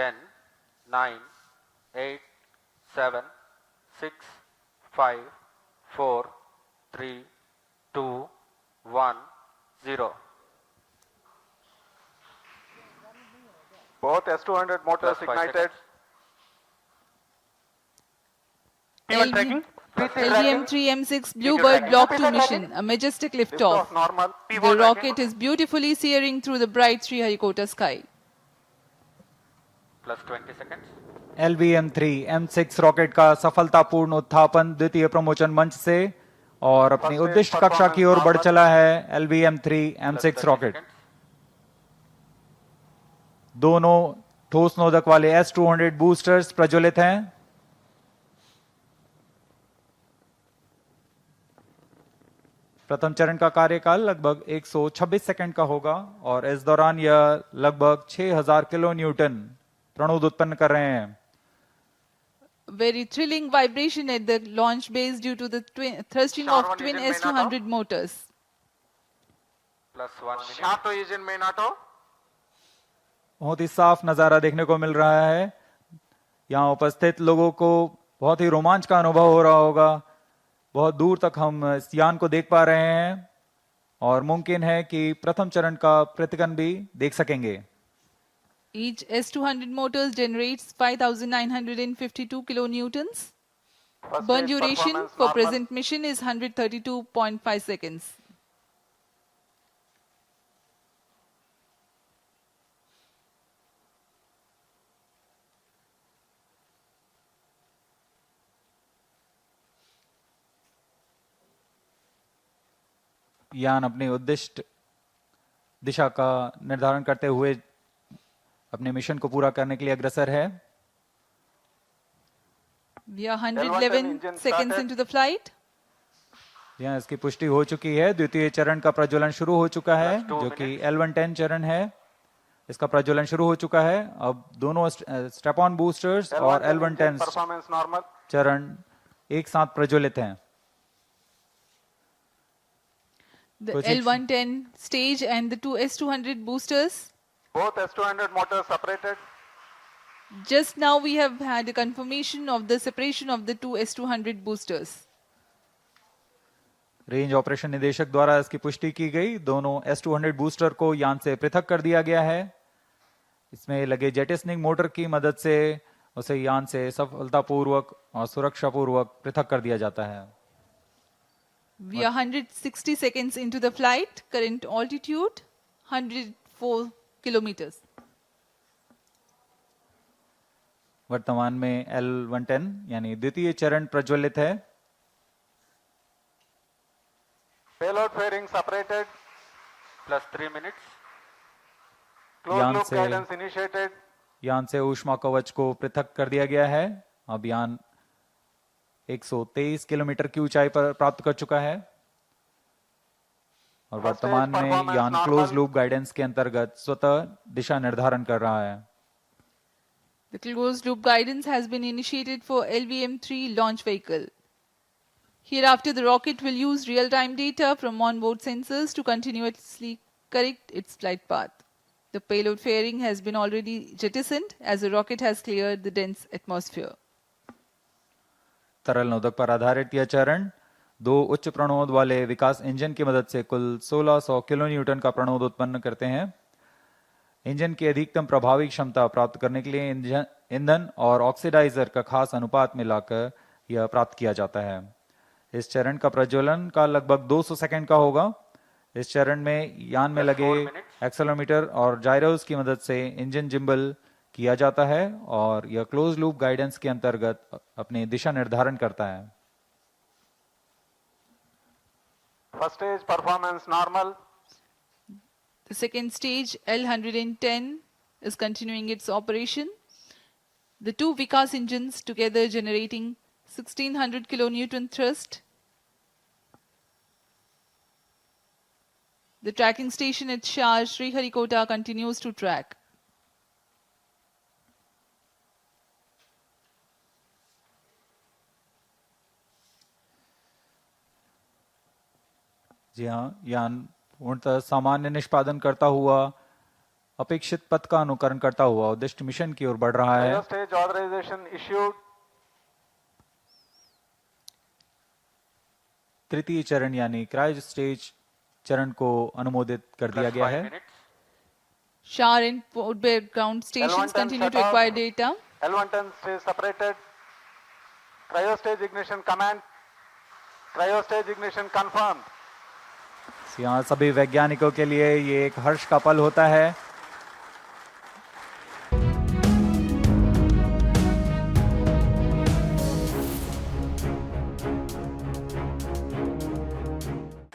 10, 9, 8, 7, 6, 5, 4, 3, 2, 1, 0. Both S200 motors Plus 5 ignited. seconds. P1 tracking. LVM-3 M6 Bluebird Block 2 mission, a majestic liftoff. Liftoff normal. The rocket is beautifully searing through the bright Sriharikota sky. Plus 20 seconds. LVM-3 M6 rocket का सफलतापूर्ण उत्थापन द्वितीय प्रमोचन मंच से और अपनी उद्दिष्ट कक्षा की ओर बढ़ चला है LVM-3 Plus M6 30 rocket. seconds. दोनों ठोस नोदक वाले S200 बूस्टर्स प्रज्वलित हैं। प्रथम चरण का कार्यकाल लगभग 126 सेकंड का होगा और इस दौरान यह लगभग 6000 किलो न्यूटन प्रणोद उत्पन्न कर रहे हैं। Very thrilling vibration at the launch base due to the thrusting of Sharp twin engine main S200 motors. Plus 1 minute. Shato is in main auto. बहुत ही साफ नजारा देखने को मिल रहा है। यहाँ उपस्थित लोगों को बहुत ही रोमांच का अनुभव हो रहा होगा। बहुत दूर तक हम इस यान को देख पा रहे हैं और मुमकिन है कि प्रथम चरण का प्रतिगन भी देख सकेंगे। Each S200 motors generates 5,952 kilonewtons. First Burn stage duration performance for normal. present mission is 132.5 seconds. यान अपनी उद्दिष्ट दिशा का निर्धारण करते हुए अपने मिशन को पूरा करने के लिए अग्रसर है। We are 111 engine seconds started. into the flight. यहाँ इसकी पुष्टि हो चुकी है। द्वितीय चरण का प्रज्वलन शुरू हो चुका है Plus 2 जो कि minutes. L110 चरण है। इसका प्रज्वलन शुरू हो चुका है। अब दोनों स्टेप ऑन बूस्टर्स और L110 L110 performance normal. चरण एक साथ प्रज्वलित हैं। The Projection. L110 stage and the two S200 boosters. Both S200 motors separated. Just now we have had a confirmation of the separation of the two S200 boosters. Range operation निदेशक द्वारा इसकी पुष्टि की गई। दोनों S200 बूस्टर को यान से पृथक कर दिया गया है। इसमें लगे जेटिसनिंग मोटर की मदद से उसे यान से सफलतापूर्वक और सुरक्षापूर्वक पृथक कर दिया जाता है। We are 160 seconds into the flight. Current altitude 104 kilometers. वर्तमान में L110 यानी द्वितीय चरण प्रज्वलित है। Payload fairing separated. Plus 3 minutes. Closed यान loop से- guidance initiated. यान से ऊष्मा कवच को पृथक कर दिया गया है। अब यान 123 किलोमीटर की ऊंचाई पर प्राप्त कर चुका है और First वर्तमान stage में performance यान normal. क्लोज लूप गाइडेंस के अंतर्गत स्वतः दिशा निर्धारण कर रहा है। The closed loop guidance has been initiated for LVM-3 launch vehicle. Hereafter, the rocket will use real-time data from onboard sensors to continuously correct its flight path. The payload fairing has been already jettisoned as the rocket has cleared the dense atmosphere. तरल नोदक पर आधारित यह चरण दो उच्च प्रणोद वाले विकास engine की मदद से कुल 1600 किलो न्यूटन का प्रणोद उत्पन्न करते हैं। इंजन की अधिकतम प्रभावी क्षमता प्राप्त करने के लिए ईंधन और ऑक्सीडाइजर का खास अनुपात मिलाकर यह प्राप्त किया जाता है। इस चरण का प्रज्वलन का लगभग 200 सेकंड का होगा। इस चरण में यान में Plus लगे 4 minutes. एक्सेलेरोमीटर और जायरोस की मदद से इंजन जिम्बल किया जाता है और यह क्लोज लूप गाइडेंस के अंतर्गत अपनी दिशा निर्धारण करता है। First stage performance normal. The second stage, L110, is continuing its operation. The two Vikas engines together generating 1600 kilonewton thrust. The tracking station at Shah Sriharikota continues to track. जी हाँ, यान पूर्णतः सामान्य निष्पादन करता हुआ अपेक्षित पथ का अनुकरण करता हुआ उद्दिष्ट मिशन की ओर बढ़ रहा है। Cryo stage authorization issued. तृतीय चरण यानी क्रायो स्टेज चरण को अनुमोदित कर दिया plus गया 5 है। minutes, Shower and footbed ground stations L1 continue to shut off. acquire data. L110 stage separated. Cryo stage ignition command. Cryo stage ignition confirmed. यहाँ सभी वैज्ञानिकों के लिए ये एक हर्ष का पल होता है